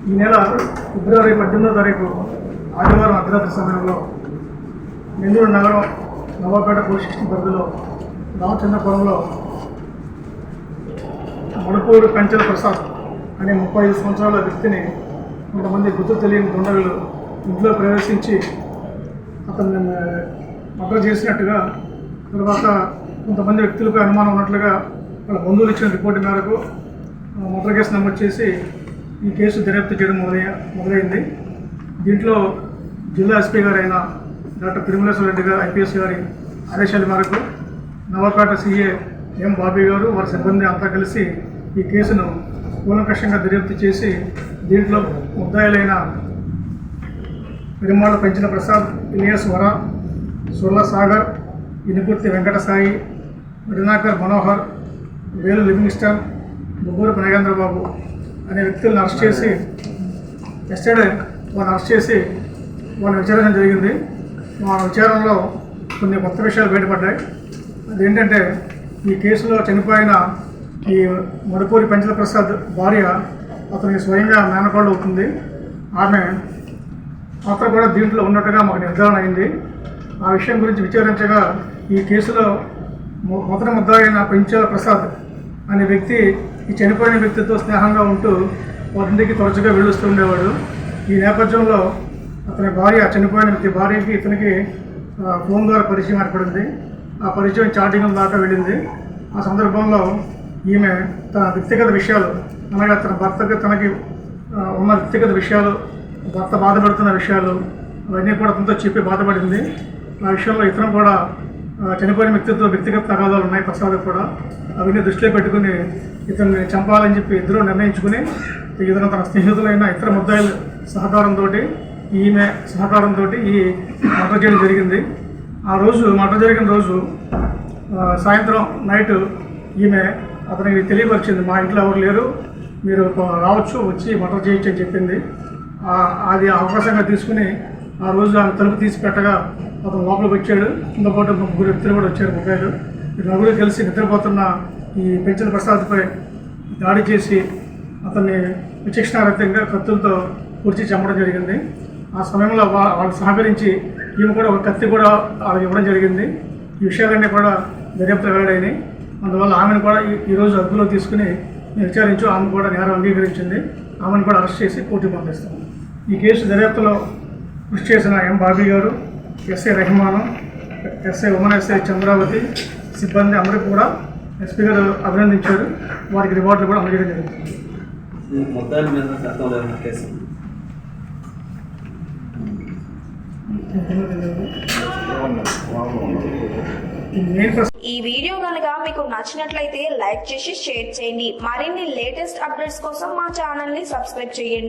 ఈ నెల ఫిబ్రవరి 18వ తారీఖు ఆదివారం అర్ధరాత్రి సమయంలో నెల్లూరు నగరం నవాపేట పోలీస్ స్టేషన్ పరిధిలో రామచంద్రపురంలో మడుపూరు కంచెల ప్రసాద్ అనే 35 సంవత్సరాల వ్యక్తిని కొంతమంది గుర్తు తెలియని దుండగులు ఇంట్లో ప్రవేశించి అతన్ని మర్డర్ చేసినట్టుగా, తర్వాత కొంతమంది వ్యక్తులకు అనుమానం ఉన్నట్లుగా వాళ్ళ బంధువులు ఇచ్చిన రిపోర్టు మేరకు మర్డర్ కేసు నమోదు చేసి ఈ కేసు దర్యాప్తు చేయడం మొదలైంది. దీంట్లో జిల్లా ఎస్పీ గారు అయిన డాక్టర్ తిరుమలేశ్వర రెడ్డి గారు ఐపీఎస్ గారి ఆదేశాల మేరకు నవాపేట సిఏ ఎం బాబీ గారు వారి సిబ్బంది అంతా కలిసి ఈ కేసును కూలంకషంగా దర్యాప్తు చేసి దీంట్లో ముద్దాయిలైన పెరుమాళ పెంచిన ప్రసాద్, ఇలియాస్ వర, సుర్ల సాగర్, ఇనుకుర్తి వెంకట సాయి, రినాకర్ మనోహర్, వేలు లివింగ్స్టన్, బొబ్బూరు నాగేంద్రబాబు అనే వ్యక్తులను అరెస్ట్ చేసి ఎస్టర్డే వాళ్ళని అరెస్ట్ చేసి వాళ్ళని విచారించడం జరిగింది. మా విచారణలో కొన్ని కొత్త విషయాలు బయటపడ్డాయి. అదేంటంటే, ఈ కేసులో చనిపోయిన ఈ మడుపూరి పెంచల ప్రసాద్ భార్య అతనికి స్వయంగా మేనకోడలు అవుతుంది. ఆమె పాత్ర కూడా దీంట్లో ఉన్నట్టుగా మాకు నిర్ధారణ అయింది. ఆ విషయం గురించి విచారించగా ఈ కేసులో మొదటి ముద్దాయి అయిన పెంచల ప్రసాద్ అనే వ్యక్తి ఈ చనిపోయిన వ్యక్తితో స్నేహంగా ఉంటూ వారింటికి తరచుగా వెళ్ళొస్తూ ఉండేవాడు. ఈ నేపథ్యంలో అతని భార్య, చనిపోయిన వ్యక్తి భార్యకి ఇతనికి ఫోన్ ద్వారా పరిచయం ఏర్పడింది. ఆ పరిచయం చాటింగ్ దాకా వెళ్ళింది. ఆ సందర్భంలో ఈమె తన వ్యక్తిగత విషయాలు, అనగా తన భర్తకి తనకి ఉన్న వ్యక్తిగత విషయాలు, భర్త బాధపడుతున్న విషయాలు అవన్నీ కూడా అతనితో చెప్పి బాధపడింది. ఆ విషయంలో ఇతను కూడా చనిపోయిన వ్యక్తితో వ్యక్తిగత తగాదాలు ఉన్నాయి ప్రసాద్ కూడా. అవన్నీ దృష్టిలో పెట్టుకుని ఇతన్ని చంపాలని చెప్పి ఇద్దరు నిర్ణయించుకుని ఇతను తన స్నేహితులైన ఇతర ముద్దాయిల సహకారంతో, ఈమె సహకారంతో ఈ మర్డర్ చేయడం జరిగింది. ఆ రోజు మర్డర్ జరిగిన రోజు సాయంత్రం నైట్ ఈమె అతనికి తెలియపరిచింది, మా ఇంట్లో ఎవరు లేరు, మీరు రావచ్చు, వచ్చి మర్డర్ చేయొచ్చు అని చెప్పింది. అది అవకాశంగా తీసుకుని ఆ రోజు ఆమె తలుపు తీసి పెట్టగా అతను లోపలికి వచ్చాడు. కిందపాటు ముగ్గురు వ్యక్తులు కూడా వచ్చారు, ముగ్గురు. నలుగురు కలిసి నిద్రపోతున్న ఈ పెంచల ప్రసాద్పై దాడి చేసి అతన్ని విచక్షణారహితంగా కత్తులతో పొడిచి చంపడం జరిగింది. ఆ సమయంలో వాళ్ళు సహకరించి ఈమె కూడా ఒక కత్తి కూడా వాళ్ళకి ఇవ్వడం జరిగింది. ఈ విషయాలన్నీ కూడా దర్యాప్తు వెల్లడైనాయి. అందువల్ల ఆమెను కూడా ఈరోజు అదుపులో తీసుకుని విచారించు, ఆమె కూడా నేరం అంగీకరించింది. ఆమెను కూడా అరెస్ట్ చేసి కోర్టుకు పంపిస్తాం. ఈ కేసు దర్యాప్తులో కృషి చేసిన ఎం బాబీ గారు, SI Rahman, SI woman, SI Chandravathi సిబ్బంది అందరికీ కూడా ఎస్పీ గారు అభినందించారు. వారికి రివార్డులు కూడా అందజేయడం జరుగుతుంది. ఈ వీడియో కనుక మీకు నచ్చినట్లయితే లైక్ చేసి షేర్ చేయండి. మరిన్ని లేటెస్ట్ అప్డేట్స్ కోసం మా ఛానల్ ని సబ్స్క్రైబ్ చేయండి.